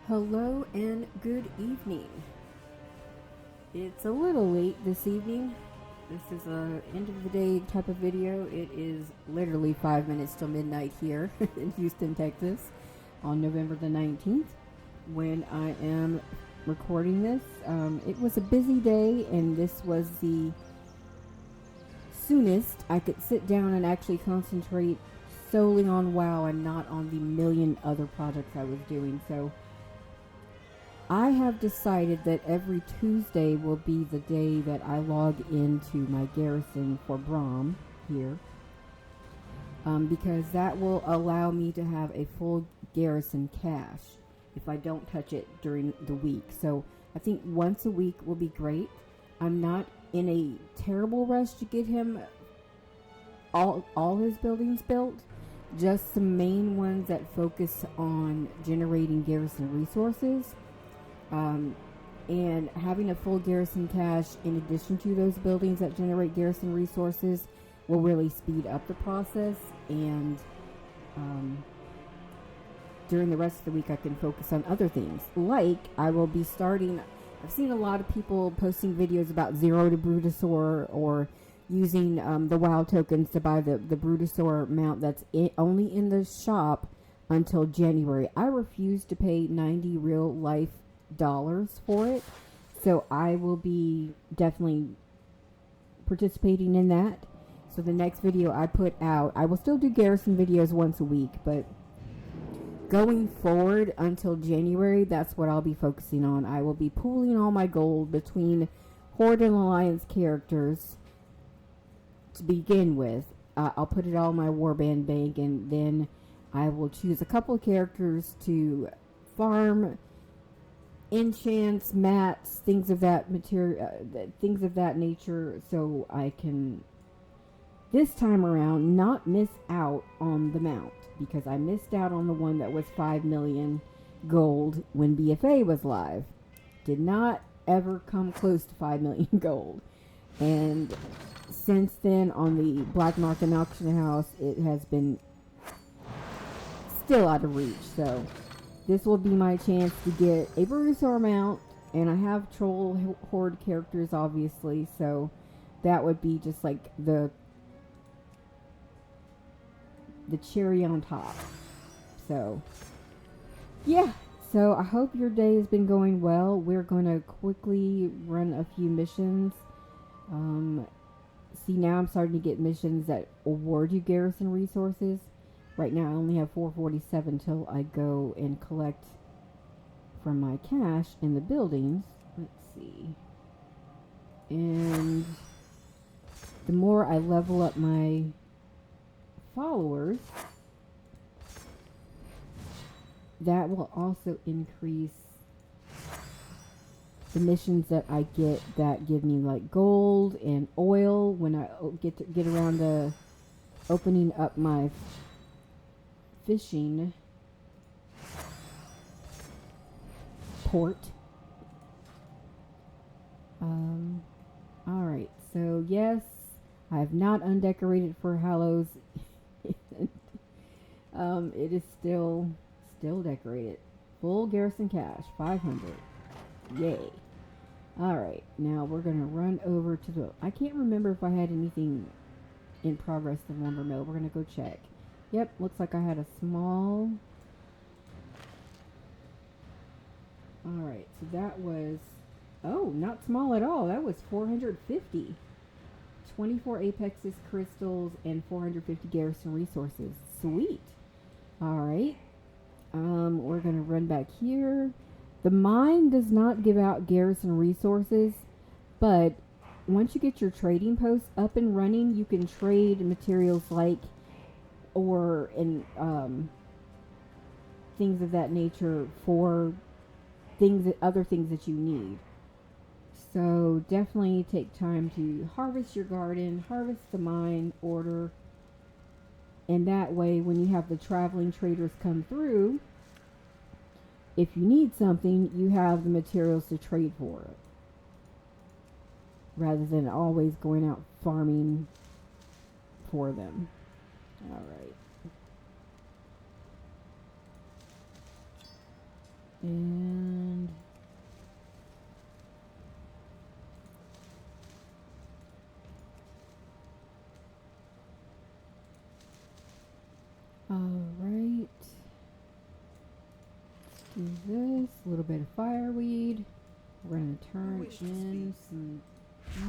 Hello and good evening. It's a little late this evening. This is a end of the day type of video. It is literally 5 minutes till midnight here in Houston, Texas on November the 19th when I am recording this. It was a busy day and this was the soonest I could sit down and actually concentrate solely on WoW and not on the million other projects I was doing. So I have decided that every Tuesday will be the day that I log into my Garrison for Braum here, because that will allow me to have a full Garrison cache if I don't touch it during the week. So I think once a week will be great. I'm not in a terrible rush to get him all his buildings built, just the main ones that focus on generating Garrison resources. And having a full Garrison cache in addition to those buildings that generate Garrison resources will really speed up the process, and during the rest of the week I can focus on other things. Like, I will be starting, I've seen a lot of people posting videos about Zero to Brutosaur or using the WoW tokens to buy the Brutosaur mount that's only in the shop until January. I refuse to pay 90 real life dollars for it, so I will be definitely participating in that. So the next video I put out, I will still do Garrison videos once a week, but going forward until January, that's what I'll be focusing on. I will be pooling all my gold between Horde and Alliance characters to begin with. I'll put it all in my warband bank, and then I will choose a couple of characters to farm enchants, mats, things of that things of that nature, so I can this time around not miss out on the mount, because I missed out on the one that was 5 million gold when BFA was live. Did not ever come close to 5 million gold, and since then on the black market and auction house it has been still out of reach. So this will be my chance to get a Brutosaur mount, and I have troll horde characters obviously, so that would be just like the cherry on top. So yeah, so I hope your day has been going well. We're going to quickly run a few missions. See, now I'm starting to get missions that award you Garrison resources. Right now I only have 447 till I go and collect from my cache in the buildings. Let's see. And the more I level up my followers, that will also increase the missions that I get that give me like gold and oil when I get around to opening up my fishing port. Alright, so yes, I have not undecorated for Hallows. It is still decorated. Full Garrison cache, 500. Yay. Alright, now we're gonna run over to the, I can't remember if I had anything in progress in lumber mill. We're gonna go check. Yep, looks like I had a small. Alright, so that was, oh, not small at all. That was 450. 24 apexes, crystals, and 450 Garrison resources. Sweet. Alright. We're going to run back here. The mine does not give out Garrison resources, but once you get your trading post up and running, you can trade materials like ore and things of that nature for other things that you need. So definitely take time to harvest your garden, harvest the mine, order, and that way when you have the traveling traders come through, if you need something, you have the materials to trade for it, rather than always going out farming for them. Alright. And do this, a little bit of fireweed. We're going to turn in some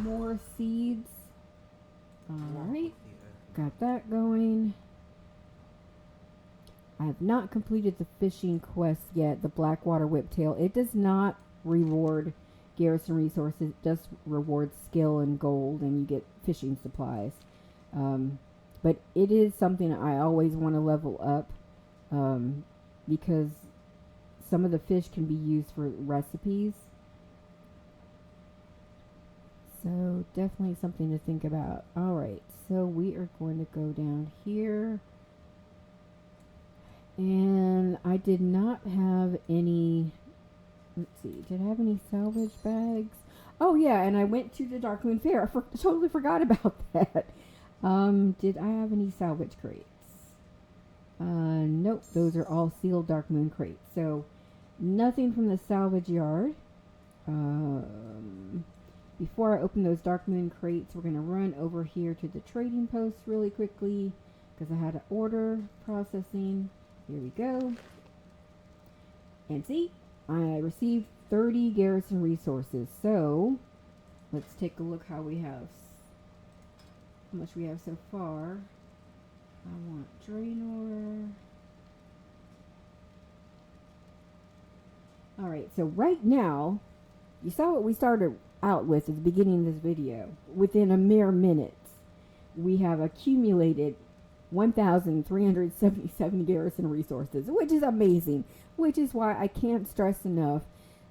more seeds. Alright, got that going. I have not completed the fishing quest yet, the Blackwater Whiptail. It does not reward Garrison resources. It does reward skill and gold, and you get fishing supplies. But it is something I always want to level up, because some of the fish can be used for recipes. So definitely something to think about. Alright, so we are going to go down here. And I did not have any, let's see, did I have any salvage bags? Oh yeah, and I went to the Darkmoon Fair. I totally forgot about that. Did I have any salvage crates? Nope, those are all sealed Darkmoon crates. So nothing from the salvage yard. Before I open those Darkmoon crates, we're going to run over here to the trading post really quickly because I had an order processing. Here we go. And see, I received 30 Garrison resources. So let's take a look how much we have so far. I want Draenor. Alright, so right now, you saw what we started out with at the beginning of this video. Within a mere minute, we have accumulated 1,377 Garrison resources, which is amazing, which is why I can't stress enough.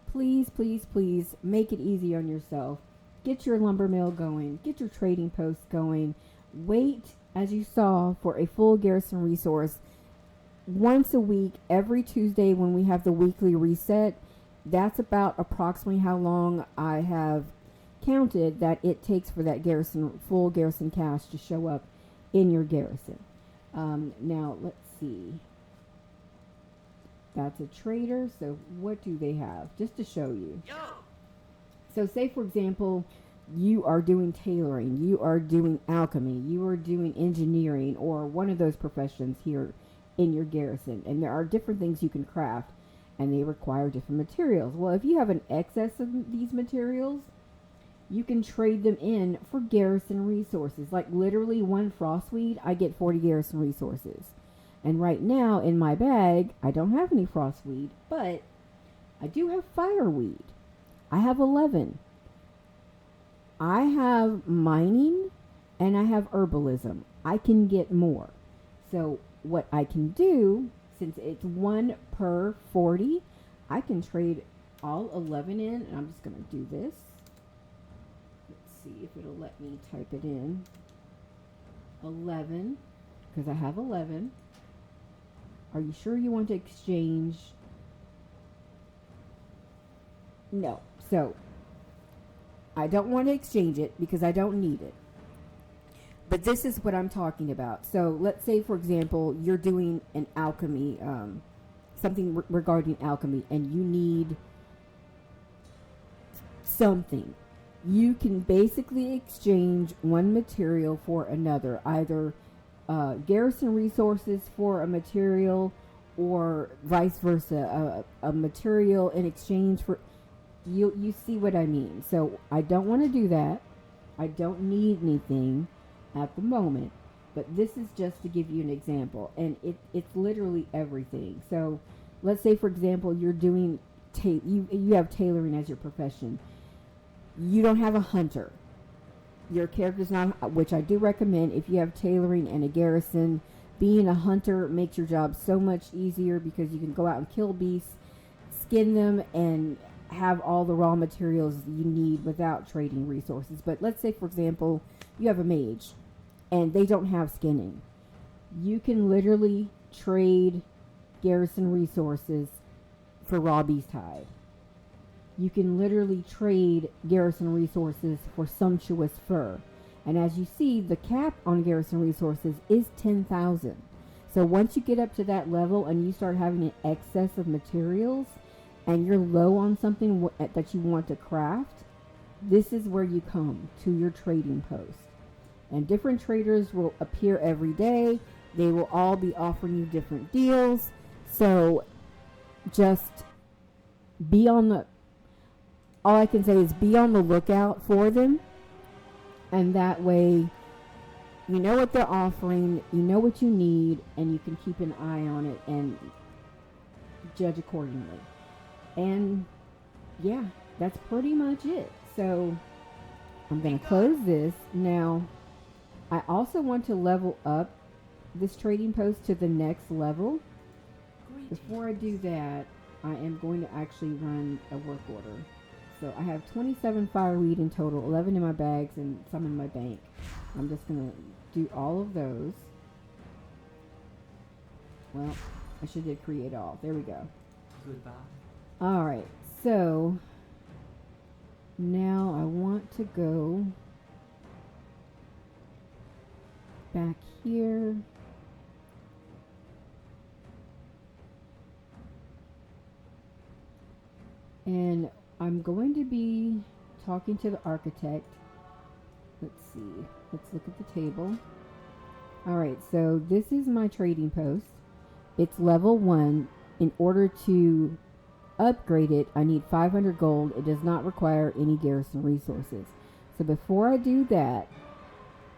Please, please, please make it easy on yourself. Get your lumber mill going. Get your trading post going. Wait, as you saw, for a full Garrison resource once a week, every Tuesday when we have the weekly reset. That's about approximately how long I have counted that it takes for that full Garrison cash to show up in your Garrison. Now, let's see. That's a trader, so what do they have? Just to show you. So say, for example, you are doing tailoring, you are doing alchemy, you are doing engineering, or one of those professions here in your Garrison. And there are different things you can craft, and they require different materials. Well, if you have an excess of these materials, you can trade them in for Garrison resources. Like literally one frostweed, I get 40 Garrison resources. And right now in my bag, I don't have any frostweed, but I do have fireweed. I have 11. I have mining and I have herbalism. I can get more. So what I can do, since it's 1 per 40, I can trade all 11 in, and I'm just going to do this. Let's see if it'll let me type it in. 11, because I have 11. Are you sure you want to exchange? No. So, I don't want to exchange it because I don't need it. But this is what I'm talking about. So let's say, for example, you're doing an alchemy, something regarding alchemy, and you need something. You can basically exchange one material for another, either Garrison resources for a material, or vice versa, a material in exchange for. You see what I mean? So I don't want to do that. I don't need anything at the moment, but this is just to give you an example, and it's literally everything. So let's say, for example, you're doing you have tailoring as your profession. You don't have a hunter. Your character's not, which I do recommend if you have tailoring and a Garrison. Being a hunter makes your job so much easier because you can go out and kill beasts, skin them, and have all the raw materials you need without trading resources. But let's say, for example, you have a mage and they don't have skinning. You can literally trade Garrison resources for raw beast hide. You can literally trade Garrison resources for sumptuous fur. And as you see, the cap on Garrison resources is 10,000. So once you get up to that level and you start having an excess of materials, and you're low on something that you want to craft, this is where you come to your trading post. And different traders will appear every day. They will all be offering you different deals. So just be on the, all I can say is be on the lookout for them. And that way, you know what they're offering, you know what you need, and you can keep an eye on it and judge accordingly. And yeah, that's pretty much it. So I'm going to close this. Now, I also want to level up this trading post to the next level. Before I do that, I am going to actually run a work order. So I have 27 fireweed in total, 11 in my bags and some in my bank. I'm just going to do all of those. Well, I should have create all. There we go. Goodbye. All right. So now I want to go back here. And I'm going to be talking to the architect. Let's see. Let's look at the table. All right, so this is my trading post. It's level 1. In order to upgrade it, I need 500 gold. It does not require any garrison resources. So before I do that,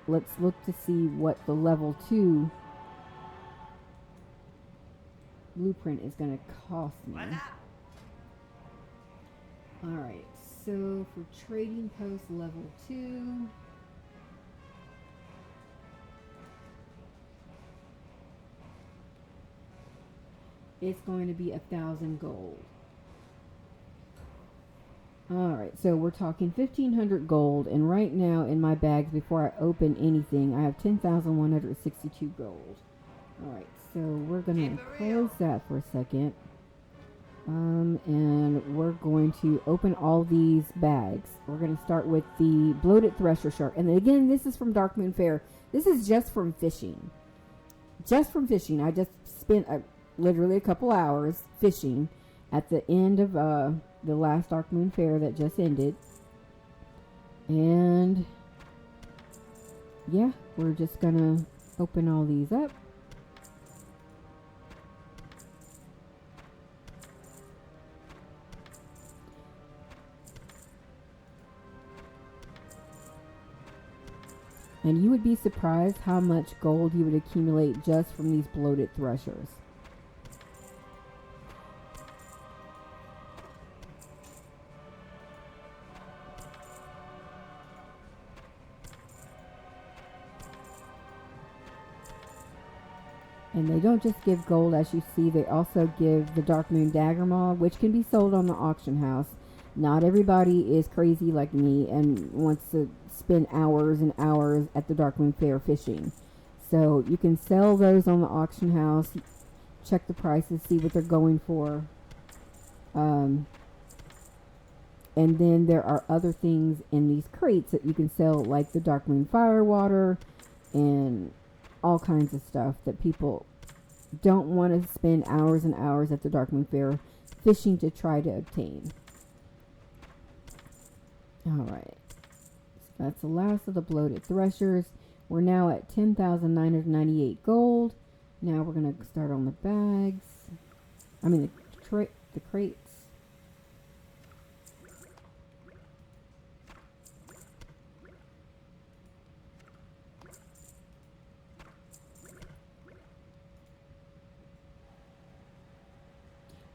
let's look to see what the level 2 blueprint is going to cost me. Alright, so for trading post level 2, it's going to be 1,000 gold. Alright, so we're talking 1,500 gold, and right now in my bags, before I open anything, I have 10,162 gold. Alright, so we're going to close that for a second. And we're going to open all these bags. We're going to start with the bloated thresher shark. And again, this is from Darkmoon Fair. This is just from fishing. Just from fishing. I just spent literally a couple hours fishing at the end of the last Darkmoon Fair that just ended. And yeah, we're just going to open all these up. And you would be surprised how much gold you would accumulate just from these bloated threshers. And they don't just give gold, as you see, they also give the Darkmoon dagger maw, which can be sold on the auction house. Not everybody is crazy like me and wants to spend hours and hours at the Darkmoon Fair fishing. So you can sell those on the auction house, check the prices, see what they're going for. And then there are other things in these crates that you can sell, like the Darkmoon Firewater and all kinds of stuff that people don't want to spend hours and hours at the Darkmoon Fair fishing to try to obtain. Alright, so that's the last of the bloated threshers. We're now at 10,998 gold. Now we're going to start on the bags. I mean the crates.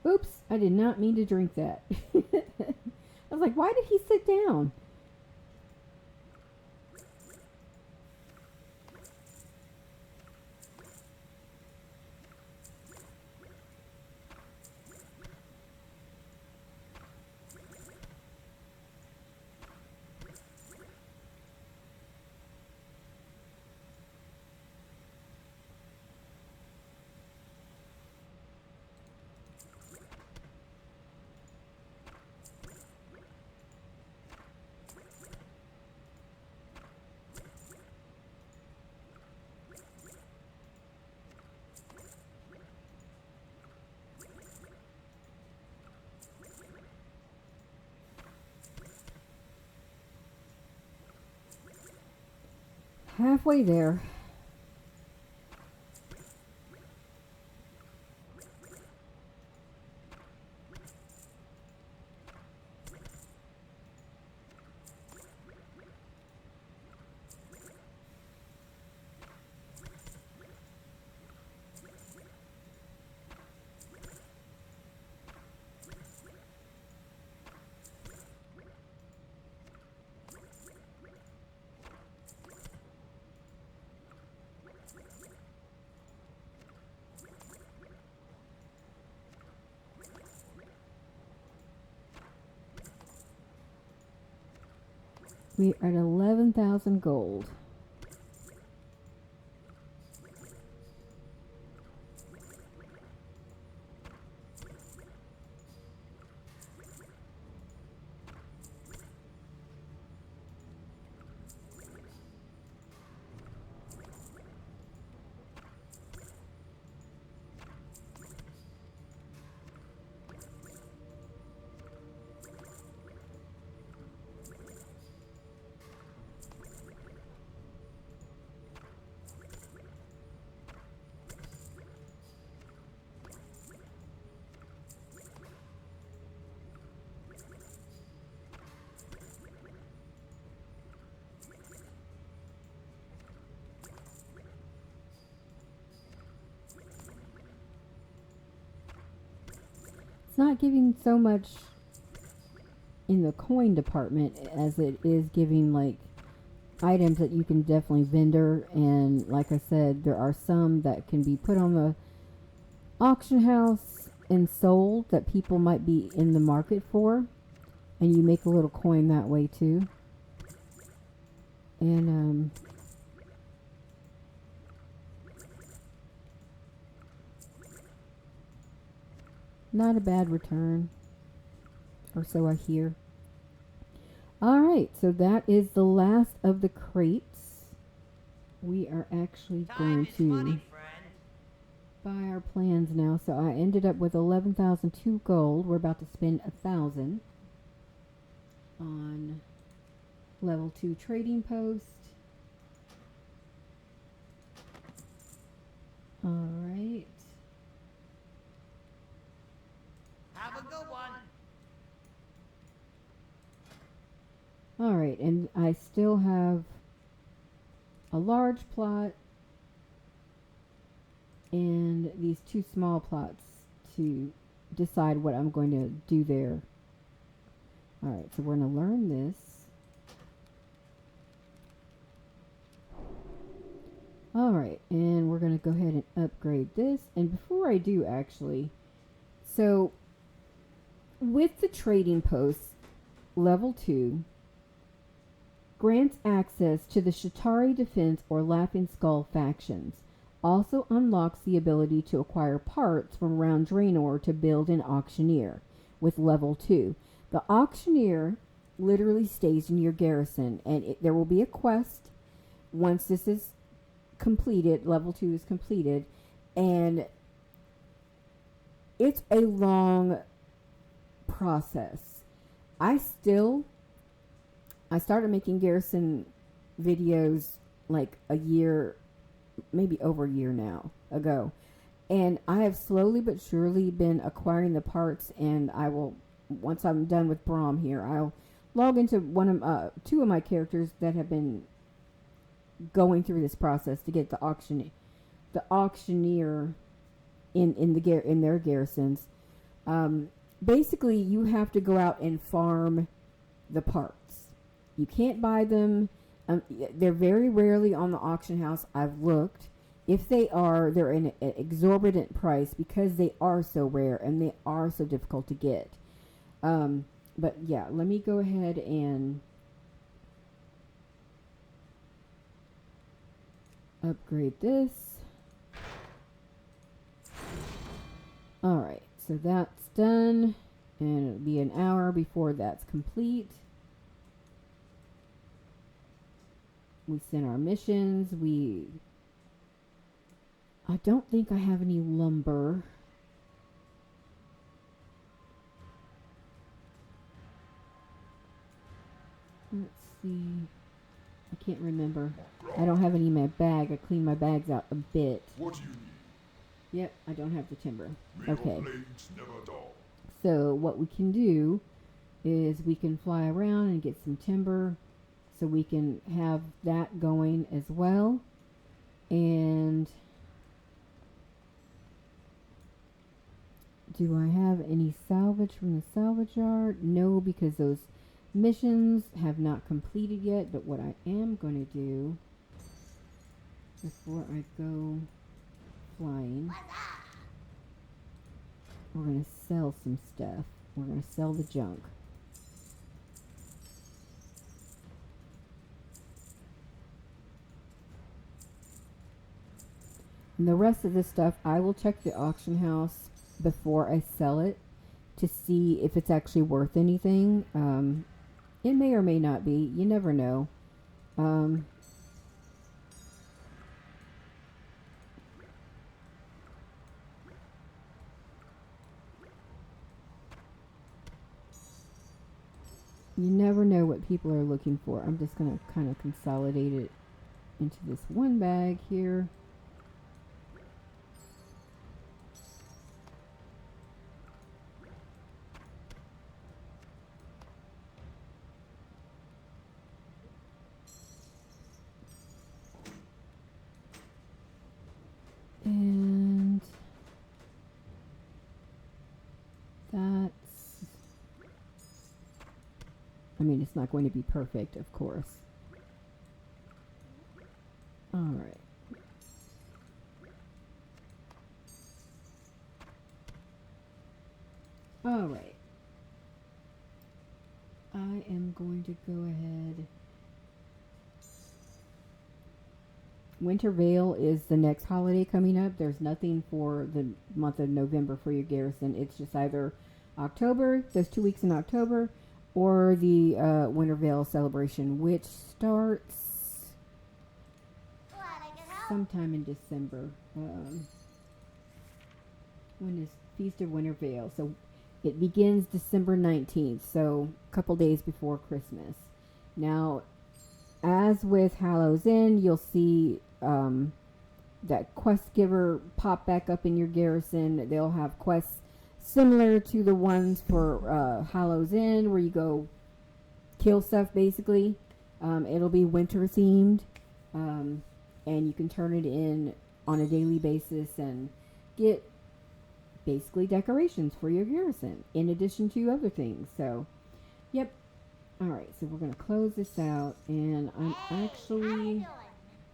Oops, I did not mean to drink that. I was like, why did he sit down? Halfway there. We're at 11,000 gold. It's not giving so much in the coin department as it is giving like items that you can definitely vendor, and like I said, there are some that can be put on the auction house and sold that people might be in the market for, and you make a little coin that way too. And not a bad return, or so I hear. Alright, so that is the last of the crates. We are actually going to buy our plans now. So I ended up with 11,002 gold. We're about to spend 1,000 on level 2 trading post. Alright. Have a good one. Alright, and I still have a large plot and these 2 small plots to decide what I'm going to do there. Alright, so we're going to learn this. Alright, and we're going to go ahead and upgrade this. And before I do, actually, so with the trading post, level 2 grants access to the Shatari Defense or Laughing Skull factions. Also unlocks the ability to acquire parts from around Draenor to build an Auctioneer with level 2. The Auctioneer literally stays in your garrison, and there will be a quest once this is completed, level 2 is completed, and it's a long process. I started making Garrison videos like a year, maybe over a year now ago. And I have slowly but surely been acquiring the parts, and I will, once I'm done with Braum here, I'll log into two of my characters that have been going through this process to get the auctioneer in their garrisons. Basically, you have to go out and farm the parts. You can't buy them. They're very rarely on the auction house. I've looked. If they are, they're in an exorbitant price because they are so rare and they are so difficult to get. But yeah, let me go ahead and upgrade this. Alright, so that's done. And it'll be an hour before that's complete. We send our missions. I don't think I have any lumber. Let's see. I can't remember. I don't have any in my bag. I cleaned my bags out a bit. What do you need? Yep, I don't have the timber. May Okay. your blades never dull. So what we can do is we can fly around and get some timber, so we can have that going as well. And do I have any salvage from the salvage yard? No, because those missions have not completed yet. But what I am going to do before I go flying, we're going to sell some stuff. We're going to sell the junk. And the rest of this stuff, I will check the auction house before I sell it to see if it's actually worth anything. It may or may not be. You never know. You never know what people are looking for. I'm just going to kind of consolidate it into this one bag here. And that's, I mean, it's not going to be perfect, of course. All right. All right. I am going to go ahead. Winter Veil is the next holiday coming up. There's nothing for the month of November for your Garrison. It's just either October, there's 2 weeks in October, or the Winter Veil celebration, which starts sometime in December. When is Feast of Winter Veil? So it begins December 19th, so a couple days before Christmas. Now, as with Hallows End, you'll see that quest giver pop back up in your Garrison. They'll have quests similar to the ones for Hallows End, where you go kill stuff, basically. It'll be winter themed, and you can turn it in on a daily basis and get basically decorations for your Garrison, in addition to other things. So, yep. Alright, so we're going to close this out, and I'm actually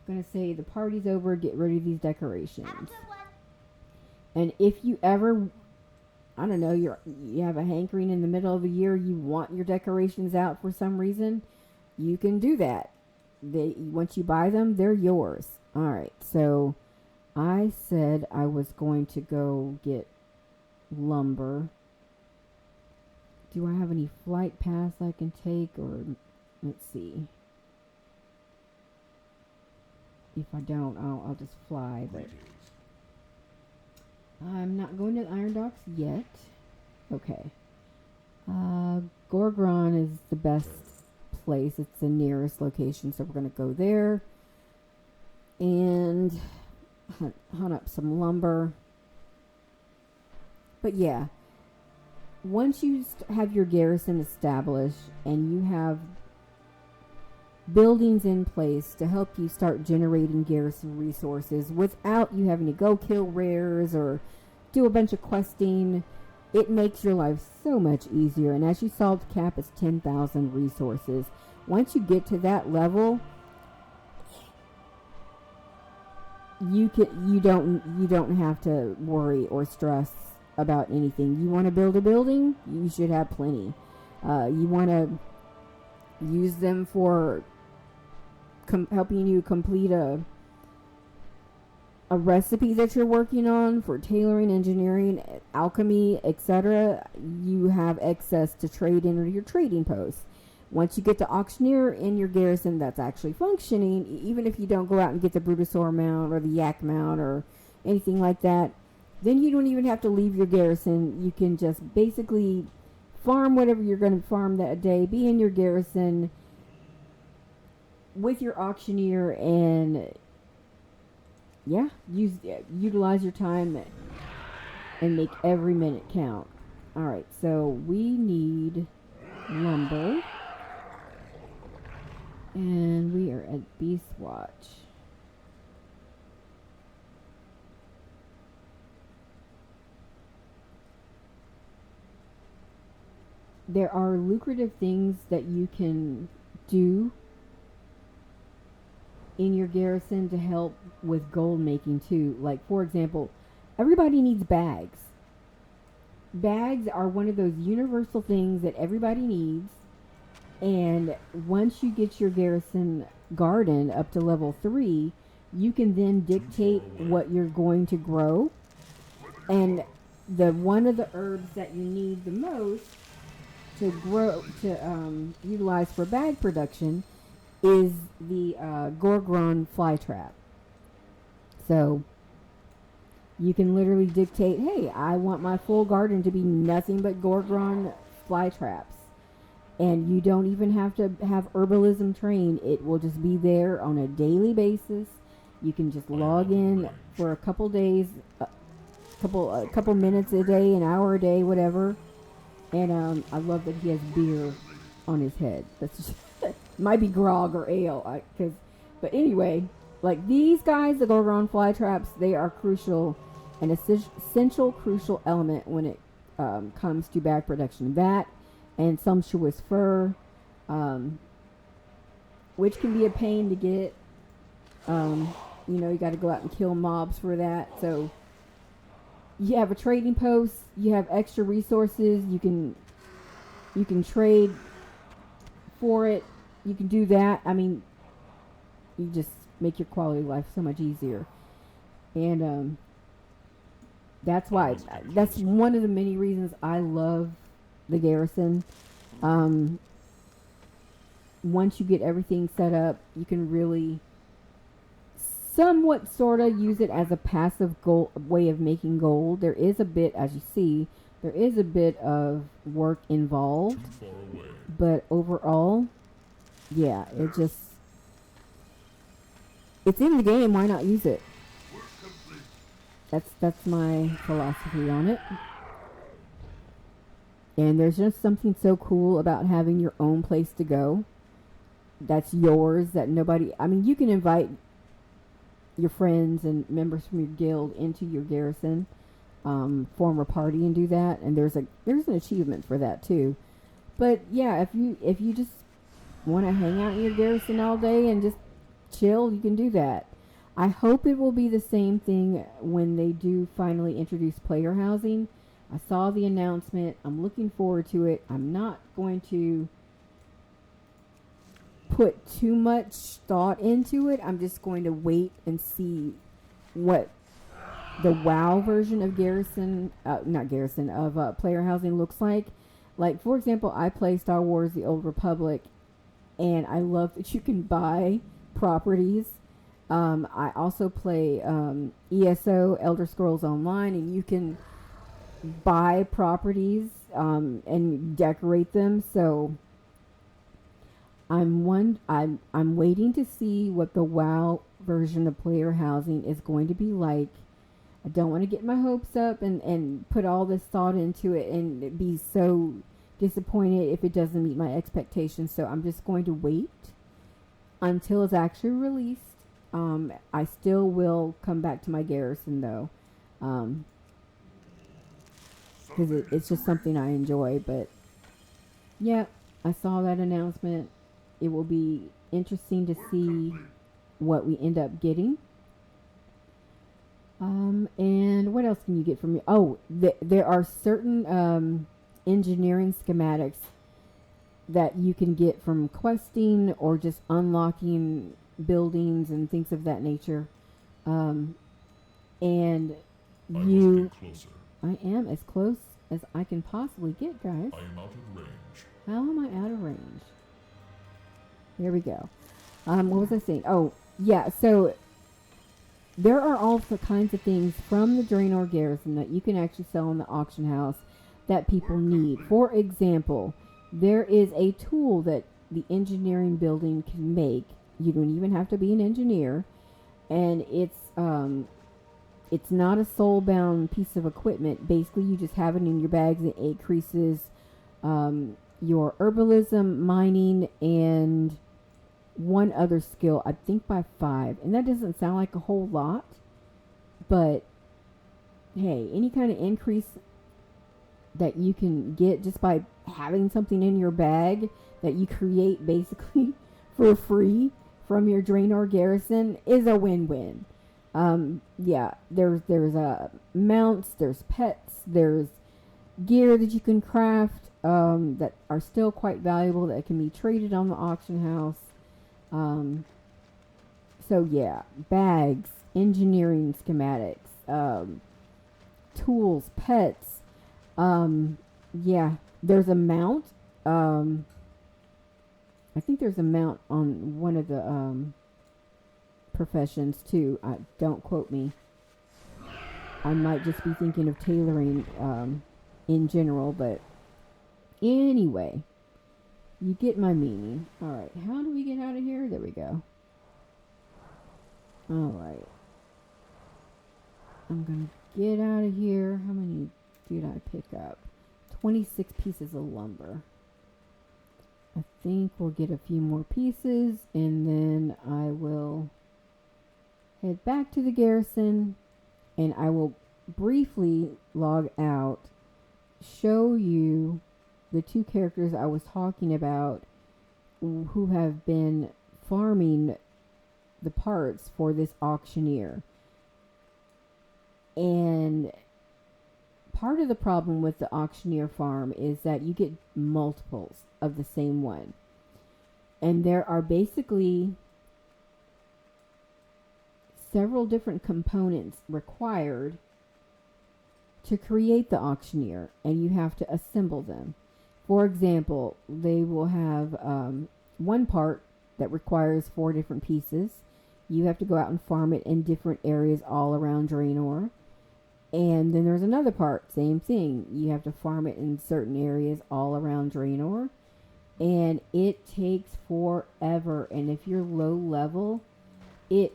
going to say the party's over, get rid of these decorations. And if you ever, I don't know, you have a hankering in the middle of the year, you want your decorations out for some reason, you can do that. Once you buy them, they're yours. Alright, so I said I was going to go get lumber. Do I have any flight paths I can take, or let's see. If I don't, I'll just fly, but I'm not going to the Iron Docks yet. Okay. Gorgron is the best place. It's the nearest location, so we're going to go there and hunt up some lumber. But yeah, once you have your Garrison established and you have buildings in place to help you start generating Garrison resources without you having to go kill rares or do a bunch of questing, it makes your life so much easier. And as you saw, the cap is 10,000 resources. Once you get to that level, you don't have to worry or stress about anything. You want to build a building, you should have plenty. You want to use them for helping you complete a recipe that you're working on for tailoring, engineering, alchemy, etc. You have excess to trade in your trading posts. Once you get the Auctioneer in your Garrison that's actually functioning, even if you don't go out and get the Brutosaur mount or the Yak mount or anything like that, then you don't even have to leave your Garrison. You can just basically farm whatever you're going to farm that day, be in your Garrison with your Auctioneer, and yeah, utilize your time and make every minute count. Alright, so we need lumber, and we are at Beast Watch. There are lucrative things that you can do in your Garrison to help with gold making too. Like, for example, everybody needs bags. Bags are one of those universal things that everybody needs. And once you get your Garrison garden up to level 3, you can then dictate what you're going to grow. And the one of the herbs that you need the most to grow to utilize for bag production is the Gorgon fly trap. So you can literally dictate, hey, I want my full garden to be nothing but Gorgon fly traps. And you don't even have to have herbalism trained. It will just be there on a daily basis. You can just log in for a couple days, a couple minutes a day, an hour a day, whatever. And I love that he has beer on his head. That's just might be grog or ale, but anyway, like these guys, the Gorgon fly traps, they are crucial, an essential crucial element when it comes to bag production. That and sumptuous fur, which can be a pain to get. You got to go out and kill mobs for that. So you have a trading post, you have extra resources, you can trade for it. You can do that. I mean, you just make your quality of life so much easier. And that's one of the many reasons I love the Garrison. Once you get everything set up, you can really somewhat sort of use it as a passive way of making gold. There is a bit, as you see, there is a bit of work involved, but overall, yeah, it's in the game. Why not use it? That's my philosophy on it. And there's just something so cool about having your own place to go. That's yours. That nobody. I mean, you can invite your friends and members from your guild into your garrison, form a party and do that. And there's an achievement for that too. But yeah, if you just want to hang out in your garrison all day and just chill, you can do that. I hope it will be the same thing when they do finally introduce player housing. I saw the announcement. I'm looking forward to it. I'm not going to put too much thought into it. I'm just going to wait and see what the WoW version of player housing looks like. Like, for example, I play Star Wars The Old Republic, and I love that you can buy properties. I also play ESO, Elder Scrolls Online, and you can buy properties and decorate them. So I'm waiting to see what the WoW version of player housing is going to be like. I don't want to get my hopes up and put all this thought into it and be so disappointed if it doesn't meet my expectations. So I'm just going to wait until it's actually released. I still will come back to my garrison though, because it's just something I enjoy. But yeah, I saw that announcement. It will be interesting to see what we end up getting. And what else can you get from me? Oh, there are certain engineering schematics that you can get from questing or just unlocking buildings and things of that nature. And I am as close as I can possibly get, guys. I am out of range. How am I out of range? There we go. What was I saying? Oh, yeah, so there are all kinds of things from the Draenor Garrison that you can actually sell in the auction house that people need. For example, there is a tool that the engineering building can make. You don't even have to be an engineer, and it's not a soul-bound piece of equipment. Basically, you just have it in your bags. It increases your herbalism, mining, and one other skill, I think by 5. And that doesn't sound like a whole lot, but hey, any kind of increase that you can get just by having something in your bag that you create basically for free from your Draenor Garrison is a win-win. Yeah, there's mounts, there's pets, there's gear that you can craft that are still quite valuable that can be traded on the auction house. So yeah, bags, engineering schematics, tools, pets. Yeah, there's a mount. I think there's a mount on one of the professions too. Don't quote me. I might just be thinking of tailoring in general, but anyway, you get my meaning. All right, how do we get out of here? There we go. All right, I'm gonna get out of here. How many did I pick up? 26 pieces of lumber. I think we'll get a few more pieces, and then I will head back to the garrison, and I will briefly log out, show you the two characters I was talking about who have been farming the parts for this auctioneer. And part of the problem with the auctioneer farm is that you get multiples of the same one. And there are basically several different components required to create the auctioneer, and you have to assemble them. For example, they will have one part that requires 4 different pieces. You have to go out and farm it in different areas all around Draenor. And then there's another part, same thing. You have to farm it in certain areas all around Draenor. And it takes forever. And if you're low level, you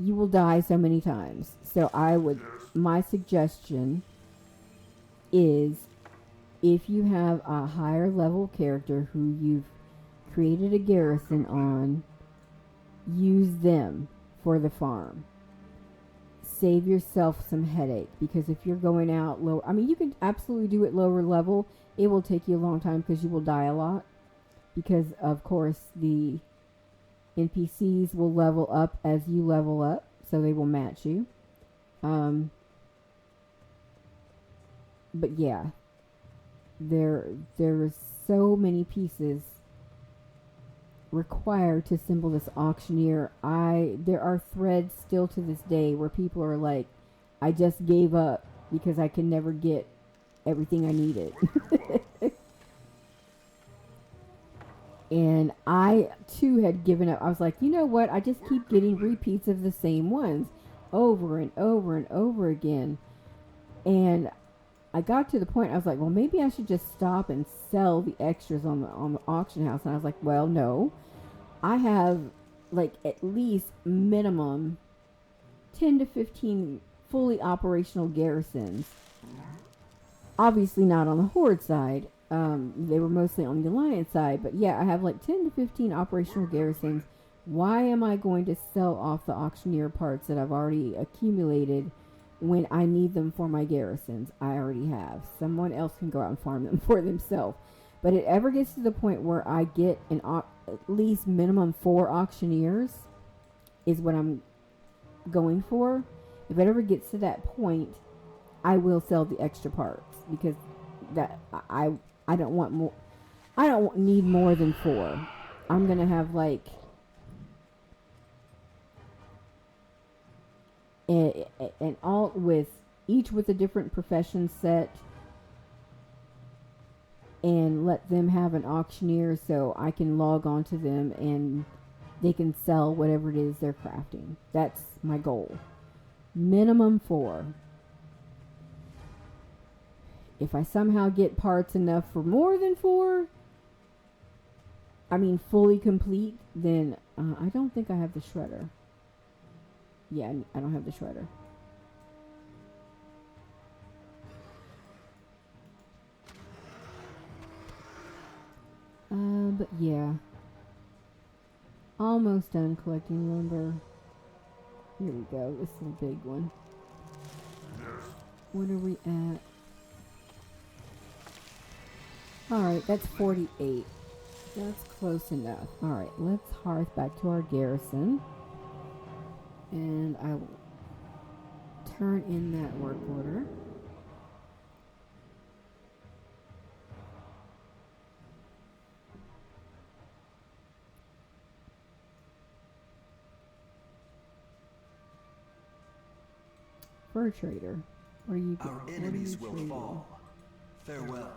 will die so many times. So my suggestion is, if you have a higher level character who you've created a garrison on, use them for the farm. Save yourself some headache, because if you're going out low, I mean, you can absolutely do it lower level. It will take you a long time because you will die a lot, because of course the NPCs will level up as you level up, so they will match you. But yeah, there's so many pieces required to assemble this auctioneer. There are threads still to this day where people are like, I just gave up because I can never get everything I needed. And I too had given up. I was like, you know what? I just keep getting repeats of the same ones over and over and over again. And I got to the point, I was like, well, maybe I should just stop and sell the extras on the auction house. And I was like, well, no. I have like at least minimum 10 to 15 fully operational garrisons. Obviously not on the Horde side. They were mostly on the Alliance side. But yeah, I have like 10 to 15 operational garrisons. Why am I going to sell off the auctioneer parts that I've already accumulated when I need them for my garrisons? I already have. Someone else can go out and farm them for themselves. But it ever gets to the point where I get at least minimum 4 auctioneers is what I'm going for. If it ever gets to that point, I will sell the extra parts, because that I don't want more. I don't need more than 4. I'm gonna have like an alt with each with a different profession set, and let them have an auctioneer so I can log on to them and they can sell whatever it is they're crafting. That's my goal. Minimum 4. If I somehow get parts enough for more than 4, I mean fully complete, then I don't think I have the shredder. Yeah, I don't have the shredder. But yeah. Almost done collecting lumber. Here we go. This is a big one. What are we at? Alright, that's 48. That's close enough. Alright, let's hearth back to our garrison. And I will turn in that work order. Fur trader. What are you doing? Our enemies will fall. Farewell.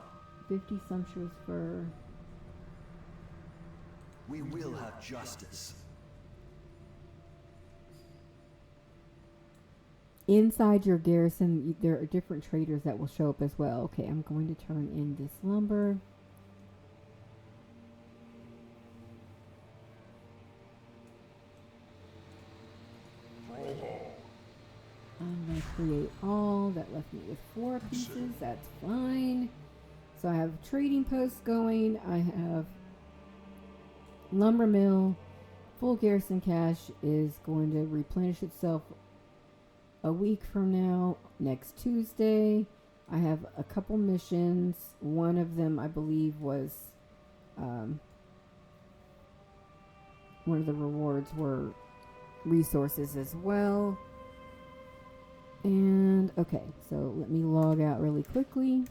50 sumptuous fur. We will have justice. Inside your garrison, there are different traders that will show up as well. Okay, I'm going to turn in this lumber. I'm going to create all. That left me with 4 pieces. That's fine. So I have trading posts going. I have lumber mill. Full garrison cache is going to replenish itself a week from now, next Tuesday. I have a couple missions. One of them, I believe, was one of the rewards were resources as well. And okay, so let me log out really quickly.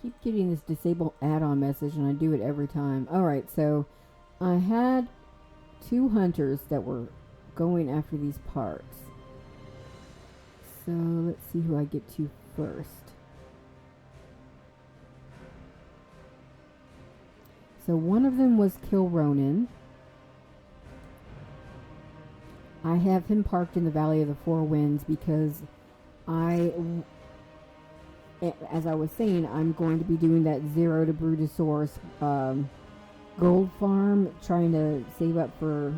Keep getting this disable add-on message, and I do it every time. Alright, so I had 2 hunters that were going after these parts. So let's see who I get to first. So one of them was Kill Ronin. I have him parked in the Valley of the Four Winds because as I was saying, I'm going to be doing that 0 to Brutosaurus gold farm, trying to save up for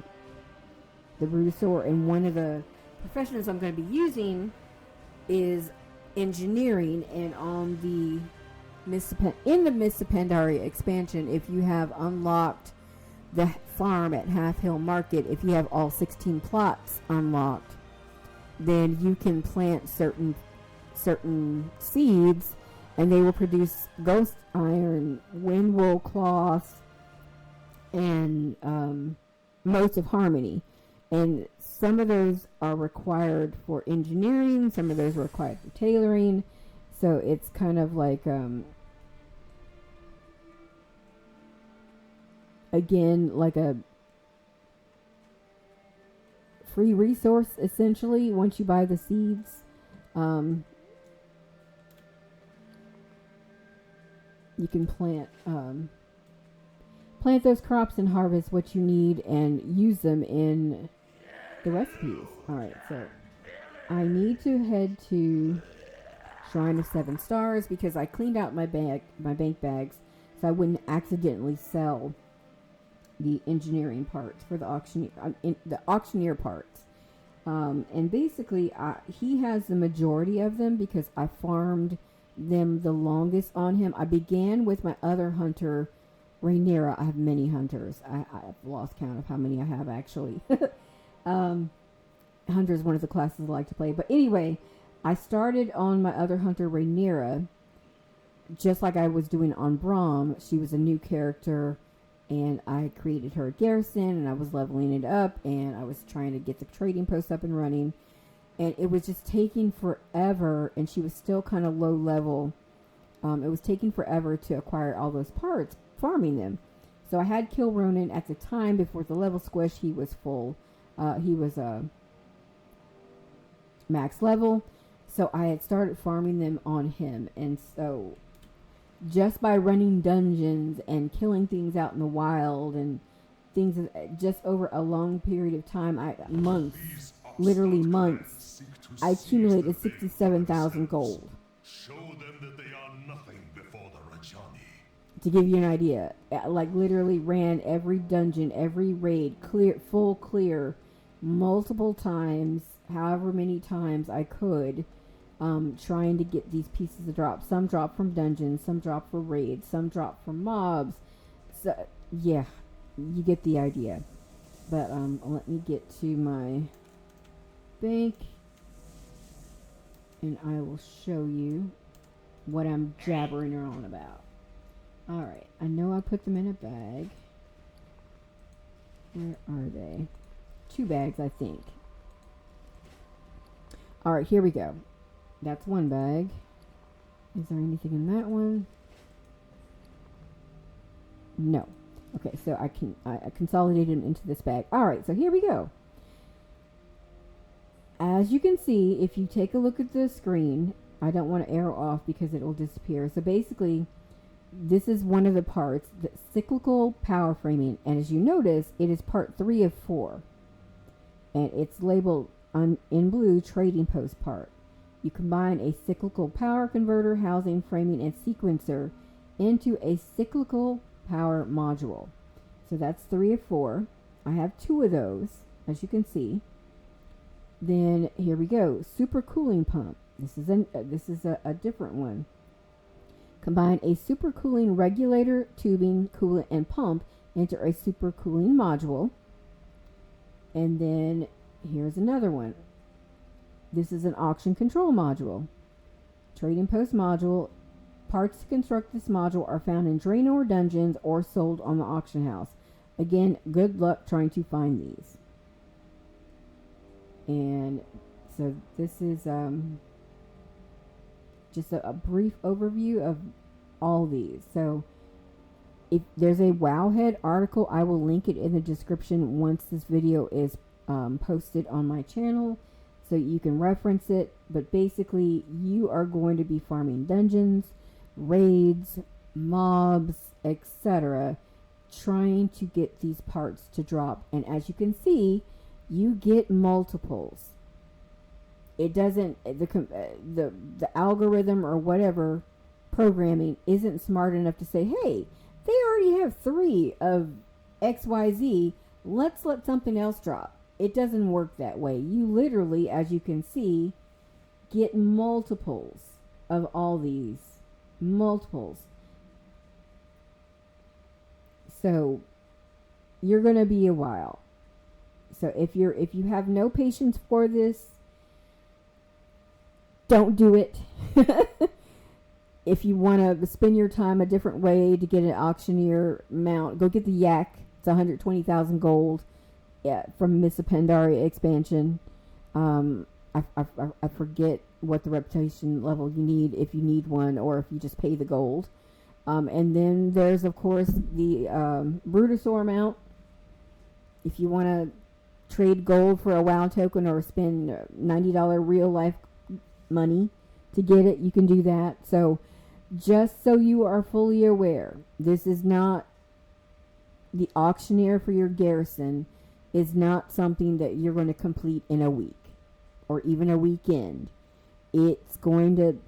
the Brutosaur. And one of the professions I'm going to be using is engineering. And on the in the Mists of Pandaria expansion, if you have unlocked the farm at Half Hill Market, if you have all 16 plots unlocked, then you can plant certain seeds, and they will produce ghost iron, windwool cloth, and motes of harmony. And some of those are required for engineering, some of those are required for tailoring. So it's kind of like again, like a free resource essentially once you buy the seeds. You can plant those crops and harvest what you need and use them in the recipes. Alright, so I need to head to Shrine of 7 Stars because I cleaned out my bank bags so I wouldn't accidentally sell the engineering parts for the auctioneer parts. And basically, he has the majority of them because I farmed them the longest on him. I began with my other hunter, Rhaenyra. I have many hunters. I've lost count of how many I have actually. Hunter is one of the classes I like to play. But anyway, I started on my other hunter, Rhaenyra, just like I was doing on Braum. She was a new character, and I created her at Garrison, and I was leveling it up, and I was trying to get the trading post up and running. And it was just taking forever, and she was still kind of low level. It was taking forever to acquire all those parts, farming them. So I had Kill Ronin at the time before the level squish. He was full. He was max level. So I had started farming them on him. And so just by running dungeons and killing things out in the wild and things just over a long period of time, months, literally months, I accumulated 67,000 gold. Show them that they are nothing before the Rajani. To give you an idea, like literally ran every dungeon, every raid, full clear, multiple times, however many times I could, trying to get these pieces to drop. Some drop from dungeons, some drop for raids, some drop from mobs. So yeah, you get the idea. But let me get to my bank, and I will show you what I'm jabbering on about. Alright, I know I put them in a bag. Where are they? 2 bags, I think. Alright, here we go. That's 1 bag. Is there anything in that one? No. Okay, so I consolidated them into this bag. Alright, so here we go. As you can see, if you take a look at the screen, I don't want to arrow off because it will disappear. So basically, this is one of the parts, the cyclical power framing. And as you notice, it is part 3 of 4. And it's labeled in blue, trading post part. You combine a cyclical power converter, housing, framing, and sequencer into a cyclical power module. So that's 3 of 4. I have 2 of those, as you can see. Then here we go, supercooling pump. This is a different one. Combine a supercooling regulator, tubing, coolant, and pump into a supercooling module. And then here's another one. This is an auction control module. Trading post module. Parts to construct this module are found in Draenor dungeons or sold on the auction house. Again, good luck trying to find these. And so this is just a brief overview of all these. So if there's a Wowhead article, I will link it in the description once this video is posted on my channel, so you can reference it. But basically, you are going to be farming dungeons, raids, mobs, etc., trying to get these parts to drop. And as you can see, you get multiples. It doesn't, the algorithm or whatever programming isn't smart enough to say, hey, they already have 3 of XYZ, let's let something else drop. It doesn't work that way. You literally, as you can see, get multiples of all these. Multiples. So you're going to be a while. So if you have no patience for this, don't do it. If you want to spend your time a different way to get an auctioneer mount, go get the Yak. It's 120,000 gold, from Miss Pandaria expansion. I forget what the reputation level you need, if you need one, or if you just pay the gold. And then there's, of course, the Brutosaur mount. If you want to trade gold for a WoW token or spend $90 real life money to get it, you can do that. So just so you are fully aware, this is not the auctioneer for your garrison, is not something that you're going to complete in a week or even a weekend. It's going to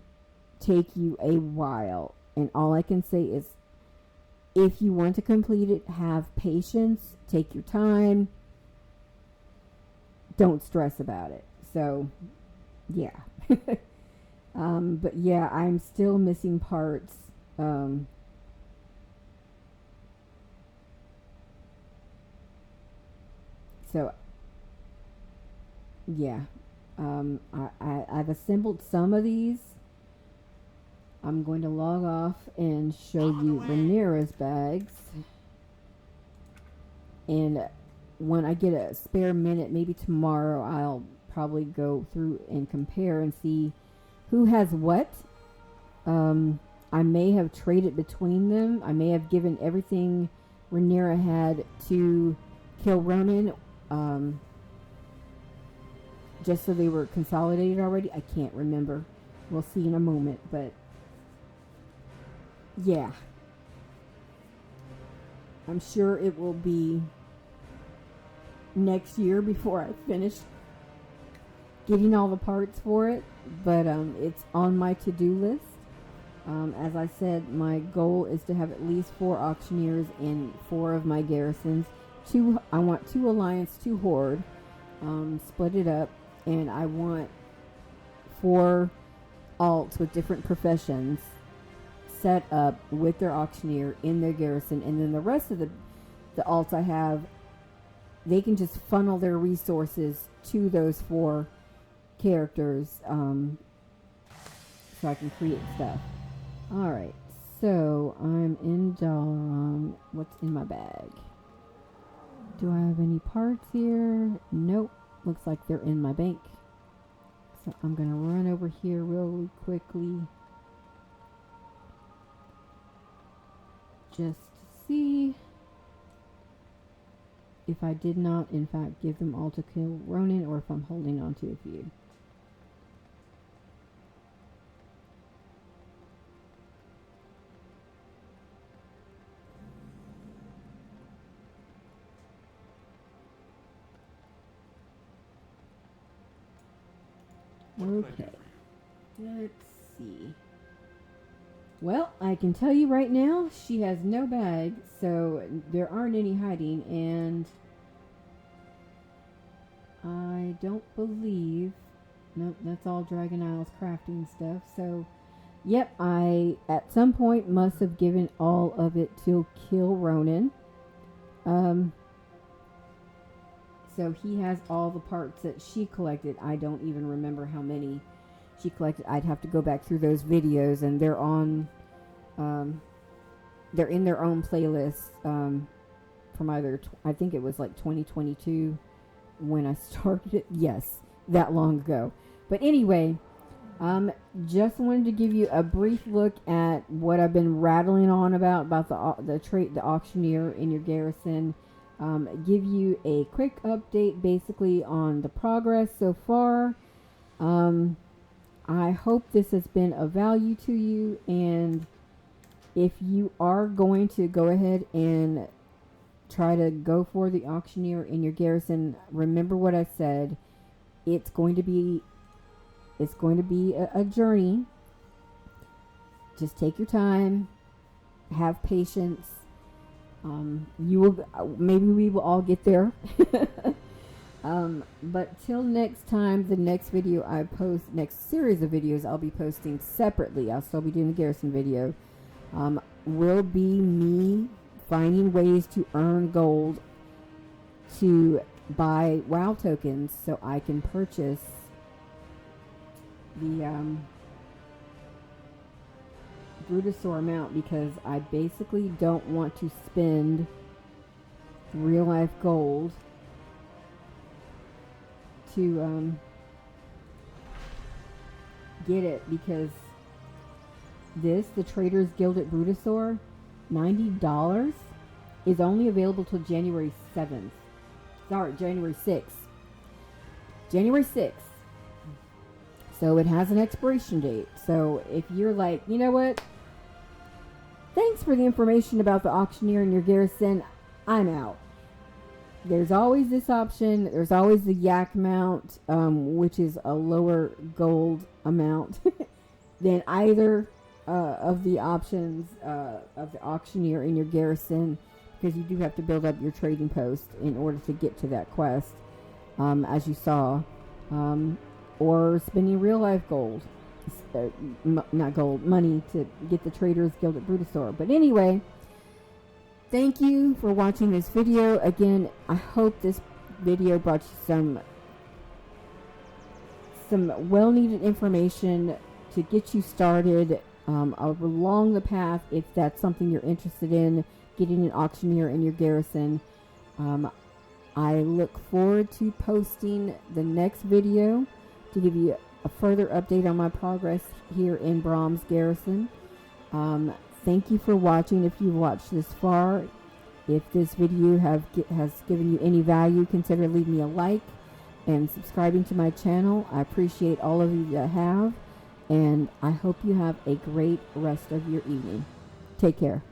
take you a while. And all I can say is, if you want to complete it, have patience, take your time, don't stress about it. So, yeah. But yeah, I'm still missing parts. So, yeah. I've assembled some of these. I'm going to log off and show you Rhaenyra's bags. And when I get a spare minute, maybe tomorrow, I'll probably go through and compare and see who has what. I may have traded between them. I may have given everything Rhaenyra had to kill Ronan, just so they were consolidated already. I can't remember. We'll see in a moment, but yeah. I'm sure it will be next year before I finish getting all the parts for it, but it's on my to-do list. As I said, my goal is to have at least 4 auctioneers in 4 of my garrisons. I want 2 alliance, 2 horde, split it up, and I want 4 alts with different professions set up with their auctioneer in their garrison, and then the rest of the alts I have, they can just funnel their resources to those 4 characters, so I can create stuff. Alright, so I'm in Dalaran. What's in my bag? Do I have any parts here? Nope. Looks like they're in my bank. So I'm going to run over here really quickly just to see if I did not, in fact, give them all to kill Ronin, or if I'm holding on to a few. Okay, let's see. Well, I can tell you right now, she has no bag, so there aren't any hiding, and I don't believe... Nope, that's all Dragon Isles crafting stuff, so... Yep, I, at some point, must have given all of it to kill Ronin. So he has all the parts that she collected. I don't even remember how many she collected. I'd have to go back through those videos, and they're on, they're in their own playlist, from either, I think it was like 2022 when I started it. Yes, that long ago. But anyway, just wanted to give you a brief look at what I've been rattling on about the Auctioneer in your Garrison. Give you a quick update basically on the progress so far. I hope this has been of value to you, and if you are going to go ahead and try to go for the Auctioneer in your Garrison, remember what I said. It's going to be a journey. Just take your time, have patience. Maybe we will all get there. But till next time, the next video I post, next series of videos I'll be posting separately. I'll still be doing the Garrison video. Will be me finding ways to earn gold to buy WoW tokens so I can purchase the Brutosaur mount, because I basically don't want to spend real life gold to get it, because the Traders Guilded Brutosaur, $90, is only available till January 7th. Sorry, January 6th. January 6th. So it has an expiration date. So if you're like, you know what? Thanks for the information about the Auctioneer in your Garrison. I'm out. There's always this option. There's always the Yak mount, which is a lower gold amount than either of the options of the Auctioneer in your Garrison, because you do have to build up your trading post in order to get to that quest, as you saw. Or spending real life gold, not gold, money to get the Traders Guilded Brutosaur. But anyway, thank you for watching this video. Again, I hope this video brought you some well-needed information to get you started along the path, if that's something you're interested in, getting an Auctioneer in your Garrison. I look forward to posting the next video to give you a further update on my progress here in Brahms Garrison. Thank you for watching. If you've watched this far, if this video has given you any value, consider leaving me a like and subscribing to my channel. I appreciate all of you that have, and I hope you have a great rest of your evening. Take care.